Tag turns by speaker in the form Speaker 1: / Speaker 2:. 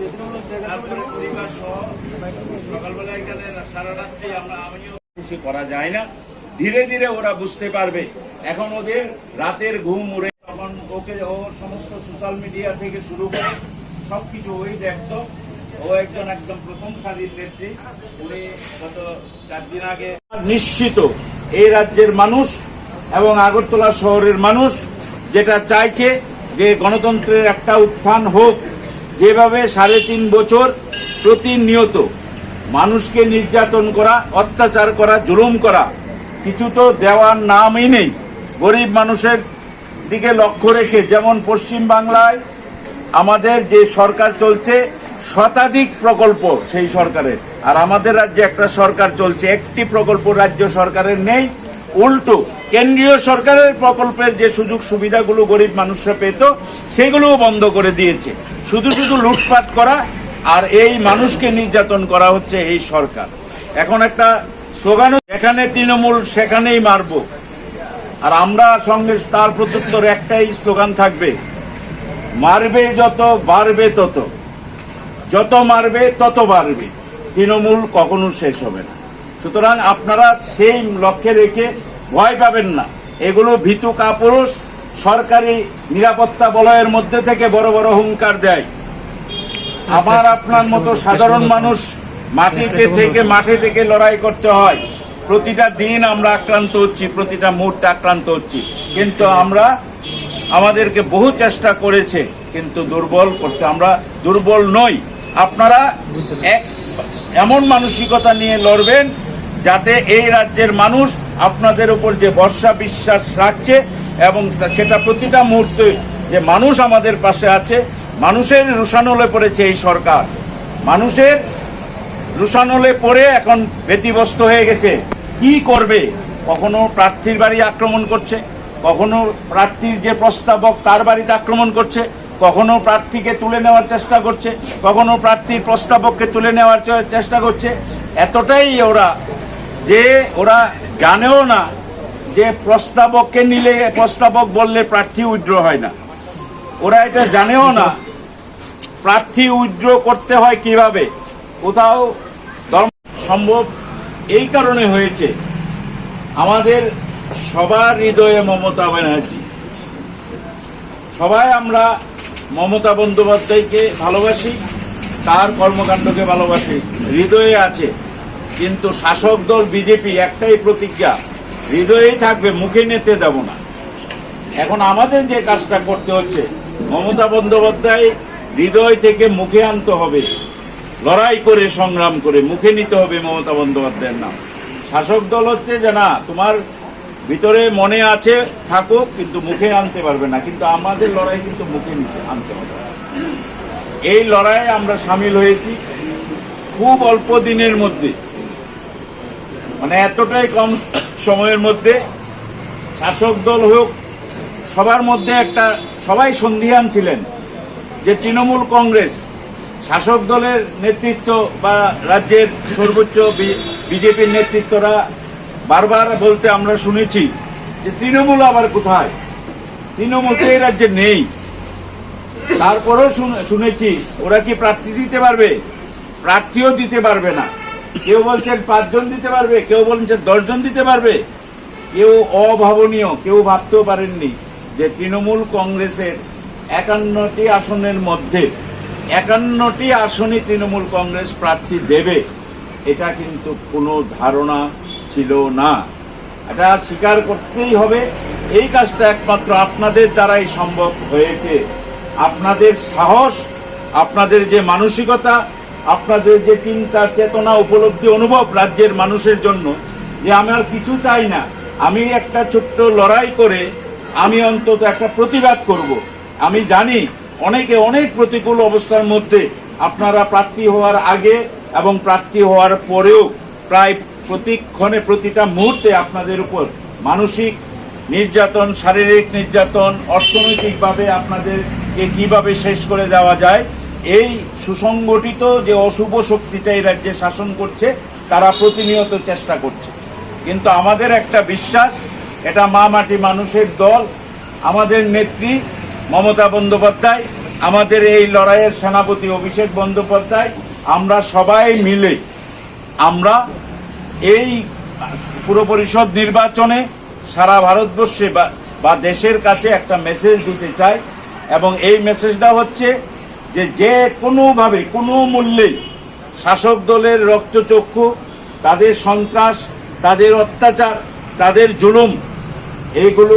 Speaker 1: তারপরে পরিবার সহ সকালবেলা এখানে সারা রাত্রি আমিও কিছু করা যায় না। ধীরে ধীরে ওরা বুঝতে পারবে। এখন ওদের রাতের ঘুম উড়ে, তখন ওকে ও সমস্ত সোশ্যাল মিডিয়া থেকে শুরু করে সবকিছু ওই দেখতো। ও একদম প্রথম সারির নেত্রী। উনি গত 4 দিন আগে নিশ্চিত এই রাজ্যের মানুষ এবং আগরতলা শহরের মানুষ যেটা চাইছে যে গণতন্ত্রের একটা উত্থান হোক। যেভাবে 3.5 বছর প্রতিনিয়ত মানুষকে নির্যাতন করা, অত্যাচার করা, জুলুম করা, কিছু তো দেওয়ার নামই নেই। গরিব মানুষের দিকে লক্ষ্য রেখে, যেমন পশ্চিম বাংলায় আমাদের যে সরকার চলছে শতাধিক প্রকল্প সেই সরকারের, আর আমাদের রাজ্যে একটা সরকার চলছে, একটি প্রকল্প রাজ্য সরকারের নেই। উল্টো কেন্দ্রীয় সরকারের প্রকল্পের যে সুযোগ সুবিধাগুলো গরিব মানুষরা পেত সেগুলোও বন্ধ করে দিয়েছে। শুধু শুধু লুটপাট করা আর এই মানুষকে নির্যাতন করা হচ্ছে এই সরকার। এখন একটা স্লোগান, এখানে তৃণমূল সেখানেই মারব। আর আমরা সঙ্গে তার প্রত্যুত্তর একটাই স্লোগান থাকবে, মারবে যত বাড়বে তত, যত মারবে তত বাড়বে, তৃণমূল কখনো শেষ হবে না। সুতরাং আপনারা সেই লক্ষ্যে রেখে ভয় পাবেন না। এগুলো ভীতু কাপুরুষ সরকারি নিরাপত্তা বলয়ের মধ্যে থেকে বড় বড় হুঙ্কার দেয়। আমার আপনার মতো সাধারণ মানুষ মাঠে থেকে লড়াই করতে হয়। প্রতিটা দিন আমরা আক্রান্ত হচ্ছি, প্রতিটা মুহূর্তে আক্রান্ত হচ্ছি, কিন্তু আমাদেরকে বহু চেষ্টা করেছে, কিন্তু দুর্বল করতে আমরা দুর্বল নই। আপনারা এমন মানসিকতা নিয়ে লড়বেন যাতে এই রাজ্যের মানুষ আপনাদের উপর যে ভরসা বিশ্বাস রাখছে এবং সেটা প্রতিটা মুহূর্তে যে মানুষ আমাদের পাশে আছে। মানুষের রোষানলে পড়েছে এই সরকার, মানুষের রোষানলে পড়ে এখন ব্যতিব্যস্ত হয়ে গেছে। কি করবে? কখনো প্রার্থীর বাড়ি আক্রমণ করছে, কখনো প্রার্থীর যে প্রস্তাবক তার বাড়িতে আক্রমণ করছে, কখনো প্রার্থীকে তুলে নেওয়ার চেষ্টা করছে, কখনো প্রার্থীর প্রস্তাবককে তুলে নেওয়ার চেষ্টা করছে। এতটাই ওরা জানেও না যে প্রস্তাবককে নিলে, প্রস্তাবক বললে প্রার্থী উইথড্র হয় না। ওরা এটা জানেও না প্রার্থী উইথড্র করতে হয় কিভাবে। কোথাও সম্ভব এই কারণে হয়েছে, আমাদের সবার হৃদয়ে মমতা ব্যানার্জি। সবাই আমরা মমতা বন্দ্যোপাধ্যায়কে ভালোবাসি, তার কর্মকাণ্ডকে ভালোবাসি, হৃদয়ে আছে। কিন্তু শাসক দল বিজেপি একটাই প্রতিজ্ঞা, হৃদয়েই থাকবে, মুখে নিতে দেব না। এখন আমাদের যে কাজটা করতে হচ্ছে, মমতা বন্দ্যোপাধ্যায় হৃদয় থেকে মুখে আনতে হবে, লড়াই করে সংগ্রাম করে মুখে নিতে হবে মমতা বন্দ্যোপাধ্যায়ের নাম। শাসক দল হচ্ছে যে না, তোমার ভিতরে মনে আছে থাকুক, কিন্তু মুখে আনতে পারবে না। কিন্তু আমাদের লড়াই কিন্তু মুখে আনতে হবে। এই লড়াইয়ে আমরা সামিল হয়েছি খুব অল্প দিনের মধ্যে, মানে এতটাই কম সময়ের মধ্যে। শাসক দল হোক, সবার মধ্যে সবাই সন্দিহান ছিলেন যে তৃণমূল কংগ্রেস, শাসক দলের নেতৃত্ব বা রাজ্যের সর্বোচ্চ বিজেপির নেতৃত্বরা বারবার বলতে আমরা শুনেছি যে তৃণমূল আবার কোথায়, তৃণমূল তো এই রাজ্যে নেই। তারপরেও শুনেছি ওরা কি প্রার্থী দিতে পারবে? প্রার্থীও দিতে পারবে না। কেউ বলছেন 5 জন দিতে পারবে, কেউ বলছেন 10 জন দিতে পারবে। কেউ অভাবনীয়, কেউ ভাবতেও পারেননি যে তৃণমূল কংগ্রেসের 51টি আসনের মধ্যে 51টি আসনই তৃণমূল কংগ্রেস প্রার্থী দেবে। এটা কিন্তু কোনো ধারণা ছিল না, এটা স্বীকার করতেই হবে। এই কাজটা একমাত্র আপনাদের দ্বারাই সম্ভব হয়েছে। আপনাদের সাহস, আপনাদের যে মানসিকতা, আপনাদের যে চিন্তা চেতনা উপলব্ধি অনুভব রাজ্যের মানুষের জন্য, যে আমার কিছু চাই না, আমি একটা ছোট্ট লড়াই করে আমি অন্তত একটা প্রতিবাদ করব। আমি জানি অনেক প্রতিকূল অবস্থার মধ্যে আপনারা প্রার্থী হওয়ার আগে এবং প্রার্থী হওয়ার পরেও প্রায় প্রতিক্ষণে প্রতিটা মুহূর্তে আপনাদের উপর মানসিক নির্যাতন, শারীরিক নির্যাতন, অর্থনৈতিকভাবে আপনাদেরকে কিভাবে শেষ করে দেওয়া যায়, এই সুসংগঠিত যে অশুভ শক্তিটা এই রাজ্যে শাসন করছে তারা প্রতিনিয়ত চেষ্টা করছে। কিন্তু আমাদের একটা বিশ্বাস, এটা মা মাটি মানুষের দল, আমাদের নেত্রী মমতা বন্দ্যোপাধ্যায় আমাদের এই লড়াইয়ের সেনাপতি অভিষেক বন্দ্যোপাধ্যায়, আমরা সবাই মিলে আমরা এই পুর পরিষদ নির্বাচনে সারা ভারতবর্ষে বা দেশের কাছে একটা মেসেজ দিতে চাই। এবং এই মেসেজটা হচ্ছে যে কোনোভাবে কোনো মূল্যেই শাসক দলের রক্তচক্ষু, তাদের সন্ত্রাস, তাদের অত্যাচার, তাদের জুলুম, এইগুলো